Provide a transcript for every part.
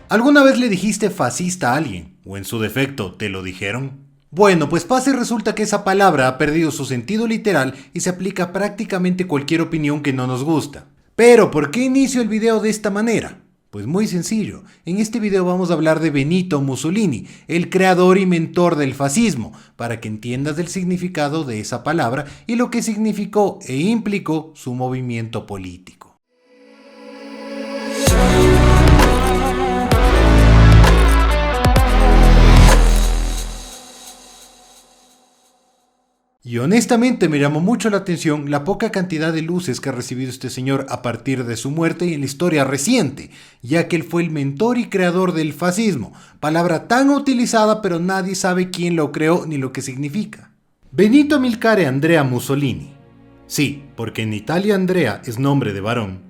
¿Alguna vez le dijiste fascista a alguien? ¿O en su defecto te lo dijeron? Bueno, pues pasa y resulta que esa palabra ha perdido su sentido literal y se aplica a prácticamente cualquier opinión que no nos gusta. Pero, ¿por qué inicio el video de esta manera? Pues muy sencillo, en este video vamos a hablar de Benito Mussolini, el creador y mentor del fascismo, para que entiendas el significado de esa palabra y lo que significó e implicó su movimiento político. Y honestamente me llamó mucho la atención la poca cantidad de luces que ha recibido este señor a partir de su muerte y en la historia reciente, ya que él fue el mentor y creador del fascismo, palabra tan utilizada pero nadie sabe quién lo creó ni lo que significa. Benito Amilcare Andrea Mussolini. Sí, porque en Italia Andrea es nombre de varón.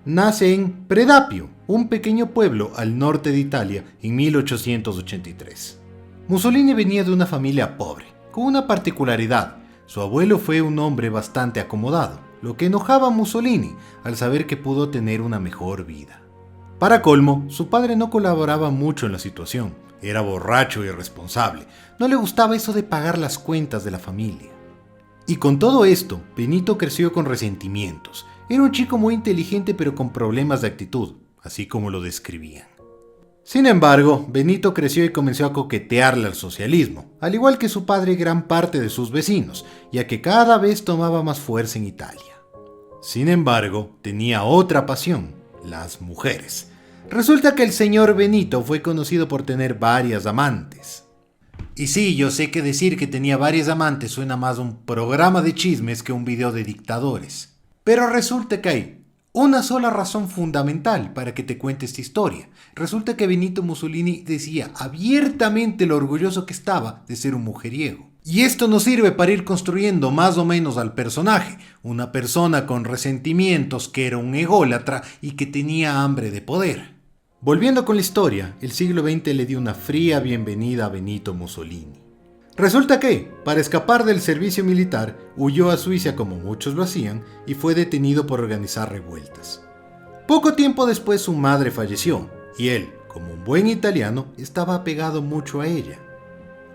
Nace en Predapio, un pequeño pueblo al norte de Italia, en 1883. Mussolini venía de una familia pobre, con una particularidad. Su abuelo fue un hombre bastante acomodado, lo que enojaba a Mussolini al saber que pudo tener una mejor vida. Para colmo, su padre no colaboraba mucho en la situación, era borracho y irresponsable, no le gustaba eso de pagar las cuentas de la familia. Y con todo esto, Benito creció con resentimientos, era un chico muy inteligente pero con problemas de actitud, así como lo describían. Sin embargo, Benito creció y comenzó a coquetearle al socialismo, al igual que su padre y gran parte de sus vecinos, ya que cada vez tomaba más fuerza en Italia. Sin embargo, tenía otra pasión, las mujeres. Resulta que el señor Benito fue conocido por tener varias amantes. Y sí, yo sé que decir que tenía varias amantes suena más a un programa de chismes que un video de dictadores. Pero resulta que hay una sola razón fundamental para que te cuente esta historia. Resulta que Benito Mussolini decía abiertamente lo orgulloso que estaba de ser un mujeriego. Y esto nos sirve para ir construyendo más o menos al personaje, una persona con resentimientos que era un ególatra y que tenía hambre de poder. Volviendo con la historia, el siglo XX le dio una fría bienvenida a Benito Mussolini. Resulta que, para escapar del servicio militar, huyó a Suiza como muchos lo hacían y fue detenido por organizar revueltas. Poco tiempo después su madre falleció y él, como un buen italiano, estaba apegado mucho a ella.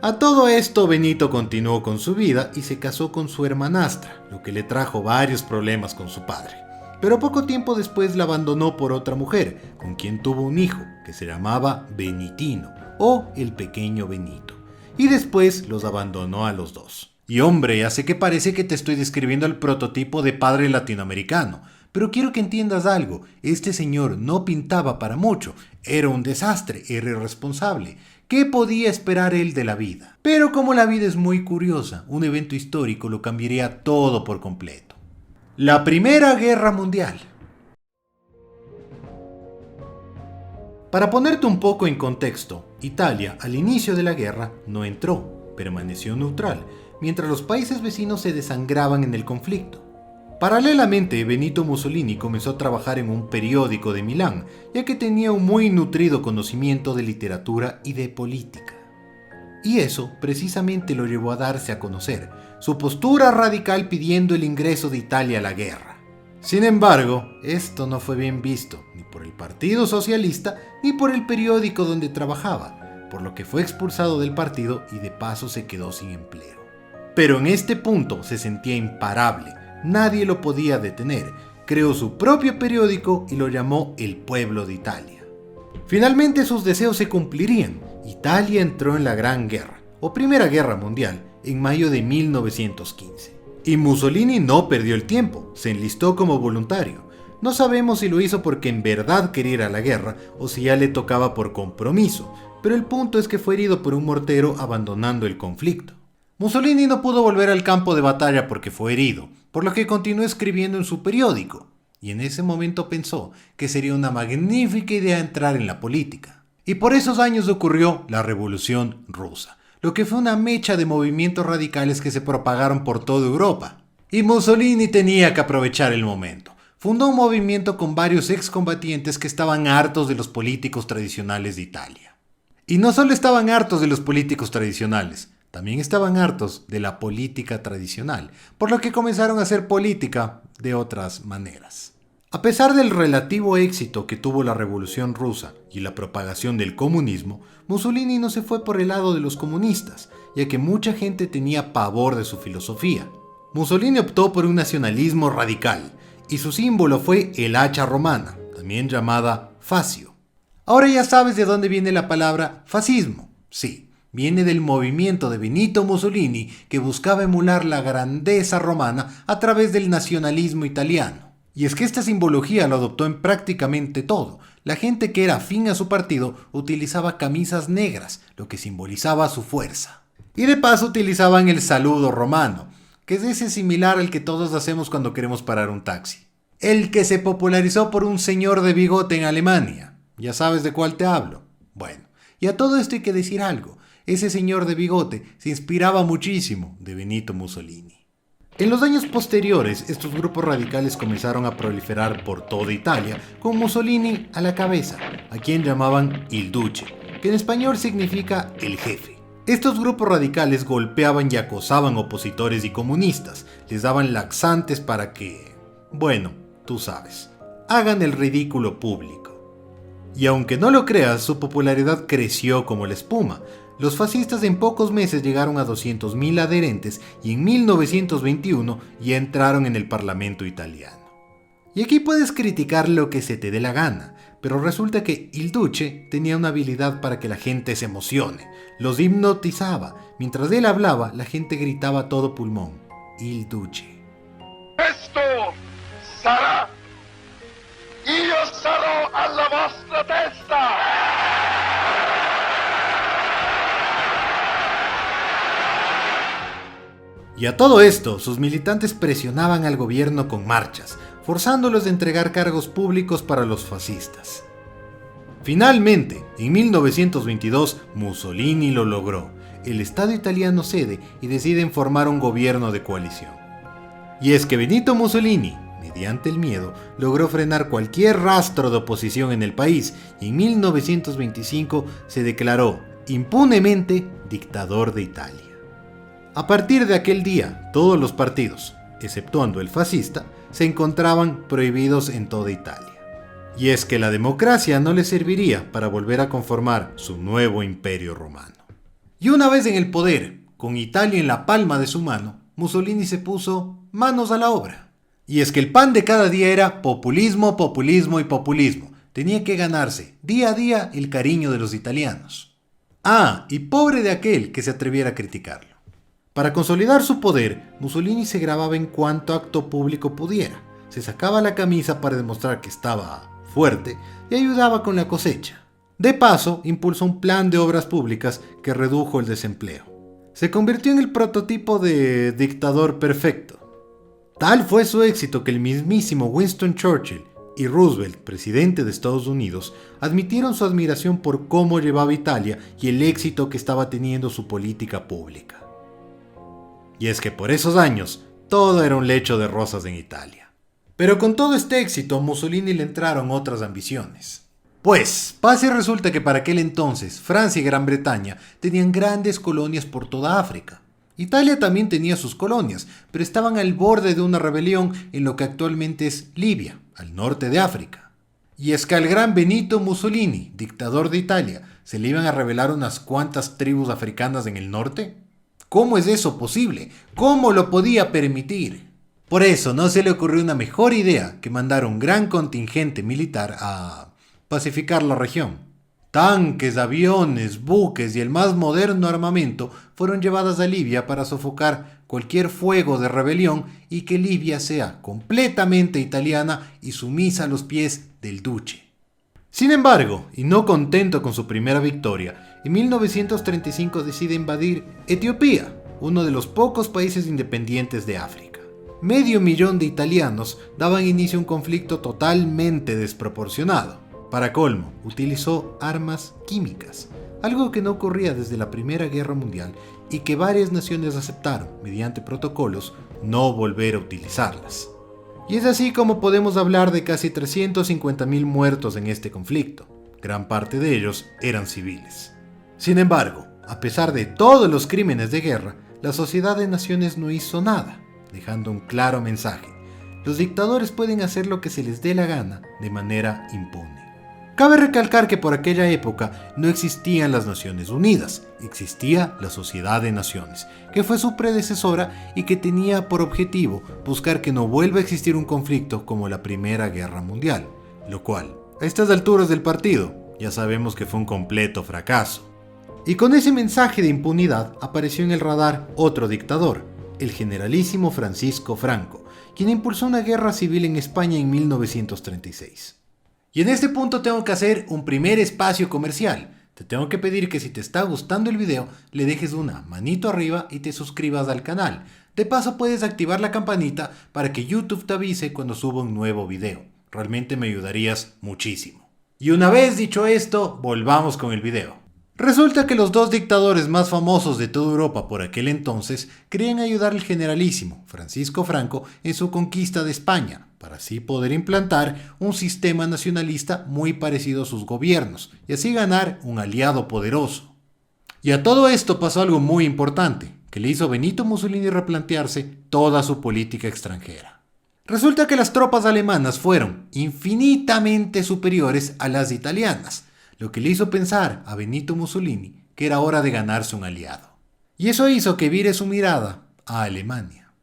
A todo esto Benito continuó con su vida y se casó con su hermanastra, lo que le trajo varios problemas con su padre. Pero poco tiempo después la abandonó por otra mujer, con quien tuvo un hijo, que se llamaba Benitino, o el pequeño Benito. Y después los abandonó a los dos. Y hombre, ya sé que parece que te estoy describiendo el prototipo de padre latinoamericano, pero quiero que entiendas algo, este señor no pintaba para mucho, era un desastre, era irresponsable. ¿Qué podía esperar él de la vida? Pero como la vida es muy curiosa, un evento histórico lo cambiaría todo por completo. La Primera Guerra Mundial. Para ponerte un poco en contexto, Italia al inicio de la guerra no entró, permaneció neutral, mientras los países vecinos se desangraban en el conflicto. Paralelamente, Benito Mussolini comenzó a trabajar en un periódico de Milán, ya que tenía un muy nutrido conocimiento de literatura y de política. Y eso precisamente lo llevó a darse a conocer, su postura radical pidiendo el ingreso de Italia a la guerra. Sin embargo, esto no fue bien visto, ni por el Partido Socialista, ni por el periódico donde trabajaba, por lo que fue expulsado del partido y de paso se quedó sin empleo. Pero en este punto se sentía imparable, nadie lo podía detener, creó su propio periódico y lo llamó El Pueblo de Italia. Finalmente sus deseos se cumplirían, Italia entró en la Gran Guerra, o Primera Guerra Mundial, en mayo de 1915. Y Mussolini no perdió el tiempo, se enlistó como voluntario. No sabemos si lo hizo porque en verdad quería ir a la guerra o si ya le tocaba por compromiso, pero el punto es que fue herido por un mortero abandonando el conflicto. Mussolini no pudo volver al campo de batalla porque fue herido, por lo que continuó escribiendo en su periódico, y en ese momento pensó que sería una magnífica idea entrar en la política. Y por esos años ocurrió la Revolución Rusa, lo que fue una mecha de movimientos radicales que se propagaron por toda Europa. Y Mussolini tenía que aprovechar el momento. Fundó un movimiento con varios excombatientes que estaban hartos de los políticos tradicionales de Italia. Y no solo estaban hartos de los políticos tradicionales, también estaban hartos de la política tradicional, por lo que comenzaron a hacer política de otras maneras. A pesar del relativo éxito que tuvo la Revolución Rusa y la propagación del comunismo, Mussolini no se fue por el lado de los comunistas, ya que mucha gente tenía pavor de su filosofía. Mussolini optó por un nacionalismo radical, y su símbolo fue el hacha romana, también llamada fascio. Ahora ya sabes de dónde viene la palabra fascismo. Sí, viene del movimiento de Benito Mussolini que buscaba emular la grandeza romana a través del nacionalismo italiano. Y es que esta simbología lo adoptó en prácticamente todo. La gente que era afín a su partido utilizaba camisas negras, lo que simbolizaba su fuerza. Y de paso utilizaban el saludo romano, que es ese similar al que todos hacemos cuando queremos parar un taxi. El que se popularizó por un señor de bigote en Alemania. ¿Ya sabes de cuál te hablo? Bueno, y a todo esto hay que decir algo. Ese señor de bigote se inspiraba muchísimo de Benito Mussolini. En los años posteriores, estos grupos radicales comenzaron a proliferar por toda Italia, con Mussolini a la cabeza, a quien llamaban il Duce, que en español significa el jefe. Estos grupos radicales golpeaban y acosaban opositores y comunistas, les daban laxantes para que, bueno, tú sabes, hagan el ridículo público. Y aunque no lo creas, su popularidad creció como la espuma. Los fascistas en pocos meses llegaron a 200.000 adherentes y en 1921 ya entraron en el Parlamento italiano. Y aquí puedes criticar lo que se te dé la gana, pero resulta que il Duce tenía una habilidad para que la gente se emocione. Los hipnotizaba. Mientras él hablaba, la gente gritaba a todo pulmón: il Duce. Questo sarà. Io sarò alla vostra testa. Y a todo esto, sus militantes presionaban al gobierno con marchas, forzándolos a entregar cargos públicos para los fascistas. Finalmente, en 1922, Mussolini lo logró. El Estado italiano cede y deciden formar un gobierno de coalición. Y es que Benito Mussolini, mediante el miedo, logró frenar cualquier rastro de oposición en el país y en 1925 se declaró impunemente dictador de Italia. A partir de aquel día, todos los partidos, exceptuando el fascista, se encontraban prohibidos en toda Italia. Y es que la democracia no le serviría para volver a conformar su nuevo imperio romano. Y una vez en el poder, con Italia en la palma de su mano, Mussolini se puso manos a la obra. Y es que el pan de cada día era populismo, populismo y populismo. Tenía que ganarse día a día el cariño de los italianos. Ah, y pobre de aquel que se atreviera a criticarlo. Para consolidar su poder, Mussolini se grababa en cuanto acto público pudiera. Se sacaba la camisa para demostrar que estaba fuerte y ayudaba con la cosecha. De paso, impulsó un plan de obras públicas que redujo el desempleo. Se convirtió en el prototipo de dictador perfecto. Tal fue su éxito que el mismísimo Winston Churchill y Roosevelt, presidente de Estados Unidos, admitieron su admiración por cómo llevaba Italia y el éxito que estaba teniendo su política pública. Y es que por esos años, todo era un lecho de rosas en Italia. Pero con todo este éxito, a Mussolini le entraron otras ambiciones. Pues, pasa y resulta que para aquel entonces, Francia y Gran Bretaña tenían grandes colonias por toda África. Italia también tenía sus colonias, pero estaban al borde de una rebelión en lo que actualmente es Libia, al norte de África. Y es que al gran Benito Mussolini, dictador de Italia, se le iban a rebelar unas cuantas tribus africanas en el norte. ¿Cómo es eso posible? ¿Cómo lo podía permitir? Por eso no se le ocurrió una mejor idea que mandar un gran contingente militar a pacificar la región. Tanques, aviones, buques y el más moderno armamento fueron llevadas a Libia para sofocar cualquier fuego de rebelión y que Libia sea completamente italiana y sumisa a los pies del duce. Sin embargo, y no contento con su primera victoria, en 1935 decide invadir Etiopía, uno de los pocos países independientes de África. 500.000 de italianos daban inicio a un conflicto totalmente desproporcionado. Para colmo, utilizó armas químicas, algo que no ocurría desde la Primera Guerra Mundial y que varias naciones aceptaron, mediante protocolos, no volver a utilizarlas. Y es así como podemos hablar de casi 350.000 muertos en este conflicto. Gran parte de ellos eran civiles. Sin embargo, a pesar de todos los crímenes de guerra, la Sociedad de Naciones no hizo nada, dejando un claro mensaje: los dictadores pueden hacer lo que se les dé la gana de manera impune. Cabe recalcar que por aquella época no existían las Naciones Unidas, existía la Sociedad de Naciones, que fue su predecesora y que tenía por objetivo buscar que no vuelva a existir un conflicto como la Primera Guerra Mundial, lo cual, a estas alturas del partido, ya sabemos que fue un completo fracaso. Y con ese mensaje de impunidad apareció en el radar otro dictador, el generalísimo Francisco Franco, quien impulsó una guerra civil en España en 1936. Y en este punto tengo que hacer un primer espacio comercial. Te tengo que pedir que si te está gustando el video, le dejes una manito arriba y te suscribas al canal. De paso puedes activar la campanita para que YouTube te avise cuando suba un nuevo video. Realmente me ayudarías muchísimo. Y una vez dicho esto, volvamos con el video. Resulta que los dos dictadores más famosos de toda Europa por aquel entonces querían ayudar al generalísimo Francisco Franco en su conquista de España, para así poder implantar un sistema nacionalista muy parecido a sus gobiernos y así ganar un aliado poderoso. Y a todo esto pasó algo muy importante, que le hizo a Benito Mussolini replantearse toda su política extranjera. Resulta que las tropas alemanas fueron infinitamente superiores a las italianas, lo que le hizo pensar a Benito Mussolini que era hora de ganarse un aliado. Y eso hizo que vire su mirada a Alemania.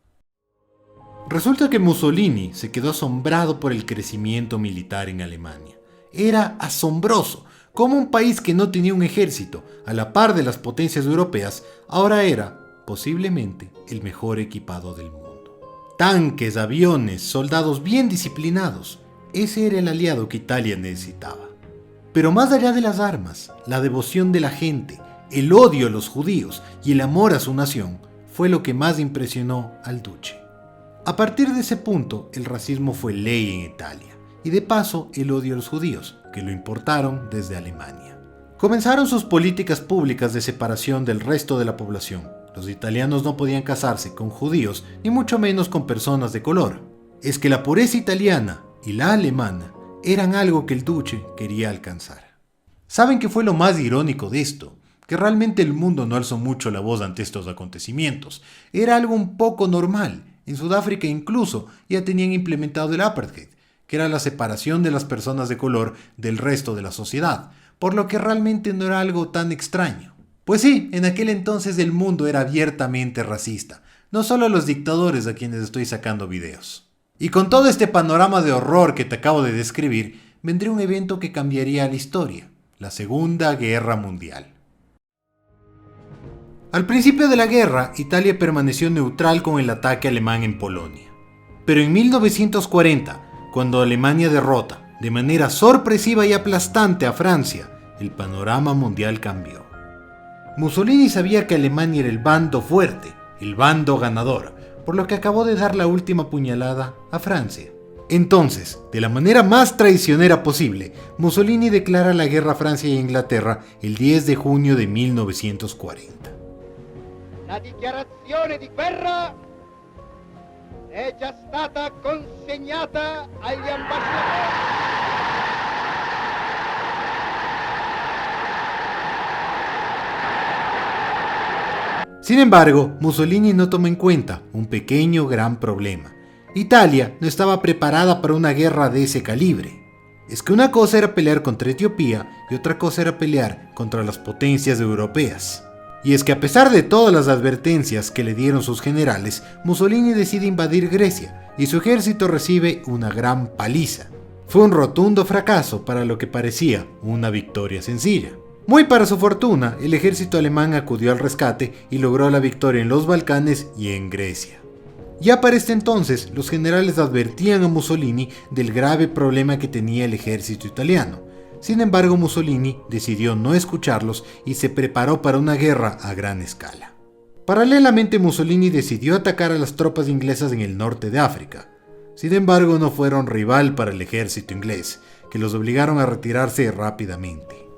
Resulta que Mussolini se quedó asombrado por el crecimiento militar en Alemania. Era asombroso cómo un país que no tenía un ejército a la par de las potencias europeas ahora era, posiblemente, el mejor equipado del mundo. Tanques, aviones, soldados bien disciplinados. Ese era el aliado que Italia necesitaba. Pero más allá de las armas, la devoción de la gente, el odio a los judíos y el amor a su nación fue lo que más impresionó al duce. A partir de ese punto, el racismo fue ley en Italia, y de paso el odio a los judíos, que lo importaron desde Alemania. Comenzaron sus políticas públicas de separación del resto de la población. Los italianos no podían casarse con judíos, ni mucho menos con personas de color. Es que la pureza italiana y la alemana eran algo que el duce quería alcanzar. ¿Saben qué fue lo más irónico de esto? Que realmente el mundo no alzó mucho la voz ante estos acontecimientos. Era algo un poco normal. En Sudáfrica incluso ya tenían implementado el apartheid, que era la separación de las personas de color del resto de la sociedad, por lo que realmente no era algo tan extraño. Pues sí, en aquel entonces el mundo era abiertamente racista, no solo los dictadores a quienes estoy sacando videos. Y con todo este panorama de horror que te acabo de describir, vendría un evento que cambiaría la historia, la Segunda Guerra Mundial. Al principio de la guerra, Italia permaneció neutral con el ataque alemán en Polonia. Pero en 1940, cuando Alemania derrota, de manera sorpresiva y aplastante a Francia, el panorama mundial cambió. Mussolini sabía que Alemania era el bando fuerte, el bando ganador, por lo que acabó de dar la última puñalada a Francia. Entonces, de la manera más traicionera posible, Mussolini declara la guerra a Francia e Inglaterra el 10 de junio de 1940. La dichiarazione di guerra è già stata consegnata agli ambasciatori. Sin embargo, Mussolini no tomó en cuenta un pequeño gran problema. Italia no estaba preparada para una guerra de ese calibre. Es que una cosa era pelear contra Etiopía y otra cosa era pelear contra las potencias europeas. Y es que a pesar de todas las advertencias que le dieron sus generales, Mussolini decide invadir Grecia y su ejército recibe una gran paliza. Fue un rotundo fracaso para lo que parecía una victoria sencilla. Muy para su fortuna, el ejército alemán acudió al rescate y logró la victoria en los Balcanes y en Grecia. Ya para este entonces, los generales advertían a Mussolini del grave problema que tenía el ejército italiano. Sin embargo, Mussolini decidió no escucharlos y se preparó para una guerra a gran escala. Paralelamente, Mussolini decidió atacar a las tropas inglesas en el norte de África. Sin embargo, no fueron rival para el ejército inglés, que los obligaron a retirarse rápidamente.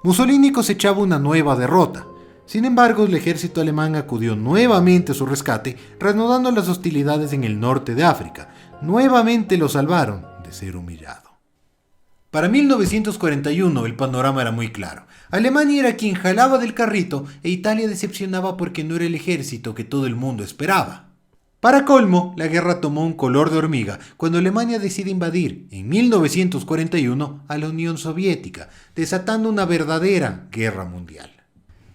Mussolini cosechaba una nueva derrota. Sin embargo, el ejército alemán acudió nuevamente a su rescate, reanudando las hostilidades en el norte de África. Nuevamente lo salvaron de ser humillado. Para 1941 el panorama era muy claro. Alemania era quien jalaba del carrito e Italia decepcionaba porque no era el ejército que todo el mundo esperaba. Para colmo, la guerra tomó un color de hormiga cuando Alemania decide invadir, en 1941, a la Unión Soviética, desatando una verdadera guerra mundial.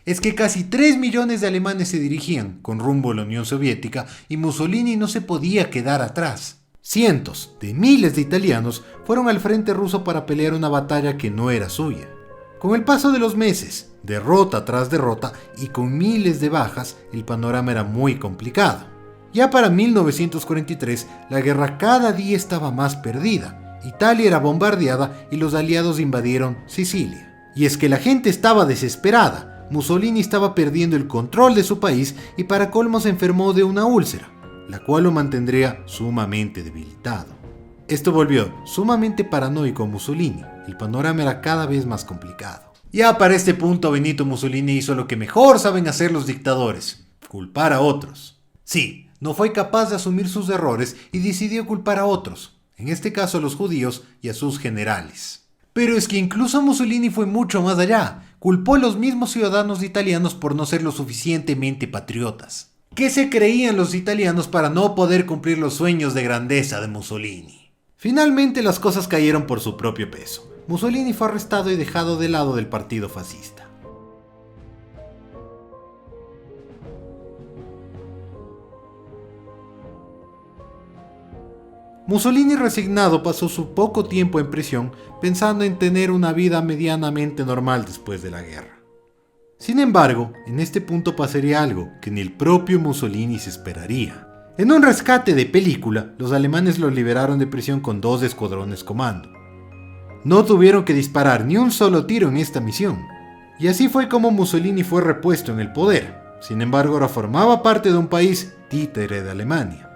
Es que casi 3 millones de alemanes se dirigían con rumbo a la Unión Soviética y Mussolini no se podía quedar atrás. Cientos de miles de italianos fueron al frente ruso para pelear una batalla que no era suya. Con el paso de los meses, derrota tras derrota y con miles de bajas, el panorama era muy complicado. Ya para 1943, la guerra cada día estaba más perdida. Italia era bombardeada y los aliados invadieron Sicilia. Y es que la gente estaba desesperada. Mussolini estaba perdiendo el control de su país y para colmo se enfermó de una úlcera, la cual lo mantendría sumamente debilitado. Esto volvió sumamente paranoico a Mussolini. El panorama era cada vez más complicado. Ya para este punto Benito Mussolini hizo lo que mejor saben hacer los dictadores: culpar a otros. Sí, no fue capaz de asumir sus errores y decidió culpar a otros, en este caso a los judíos y a sus generales. Pero es que incluso Mussolini fue mucho más allá. Culpó a los mismos ciudadanos italianos por no ser lo suficientemente patriotas. ¿Qué se creían los italianos para no poder cumplir los sueños de grandeza de Mussolini? Finalmente las cosas cayeron por su propio peso. Mussolini fue arrestado y dejado de lado del partido fascista. Mussolini, resignado, pasó su poco tiempo en prisión pensando en tener una vida medianamente normal después de la guerra. Sin embargo, en este punto pasaría algo que ni el propio Mussolini se esperaría. En un rescate de película, los alemanes lo liberaron de prisión con 2 escuadrones comando. No tuvieron que disparar ni un solo tiro en esta misión. Y así fue como Mussolini fue repuesto en el poder. Sin embargo, ahora formaba parte de un país títere de Alemania.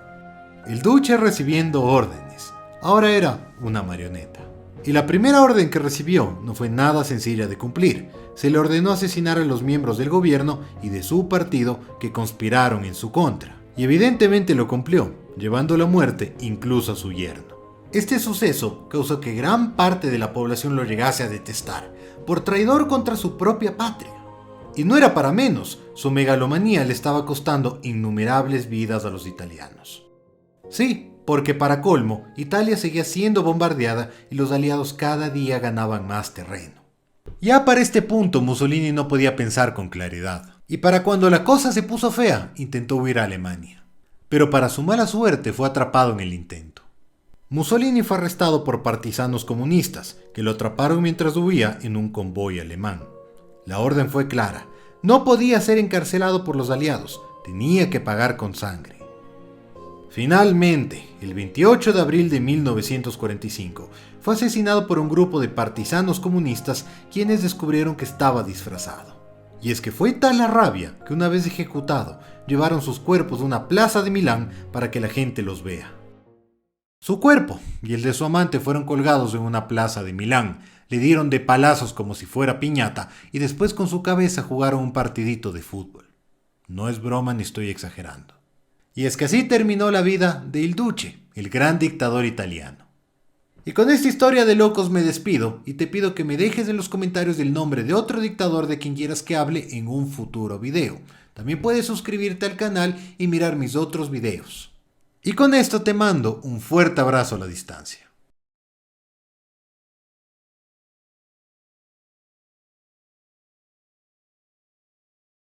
El duce recibiendo órdenes. Ahora era una marioneta. Y la primera orden que recibió no fue nada sencilla de cumplir. Se le ordenó asesinar a los miembros del gobierno y de su partido que conspiraron en su contra. Y evidentemente lo cumplió, llevando a la muerte incluso a su yerno. Este suceso causó que gran parte de la población lo llegase a detestar, por traidor contra su propia patria. Y no era para menos, su megalomanía le estaba costando innumerables vidas a los italianos. Sí, porque para colmo, Italia seguía siendo bombardeada y los aliados cada día ganaban más terreno. Ya para este punto Mussolini no podía pensar con claridad, y para cuando la cosa se puso fea, intentó huir a Alemania. Pero para su mala suerte fue atrapado en el intento. Mussolini fue arrestado por partisanos comunistas, que lo atraparon mientras huía en un convoy alemán. La orden fue clara: no podía ser encarcelado por los aliados, tenía que pagar con sangre. Finalmente, el 28 de abril de 1945, fue asesinado por un grupo de partisanos comunistas quienes descubrieron que estaba disfrazado. Y es que fue tal la rabia que una vez ejecutado, llevaron sus cuerpos a una plaza de Milán para que la gente los vea. Su cuerpo y el de su amante fueron colgados en una plaza de Milán, le dieron de palazos como si fuera piñata y después con su cabeza jugaron un partidito de fútbol. No es broma ni estoy exagerando. Y es que así terminó la vida de Il Duce, el gran dictador italiano. Y con esta historia de locos me despido y te pido que me dejes en los comentarios el nombre de otro dictador de quien quieras que hable en un futuro video. También puedes suscribirte al canal y mirar mis otros videos. Y con esto te mando un fuerte abrazo a la distancia.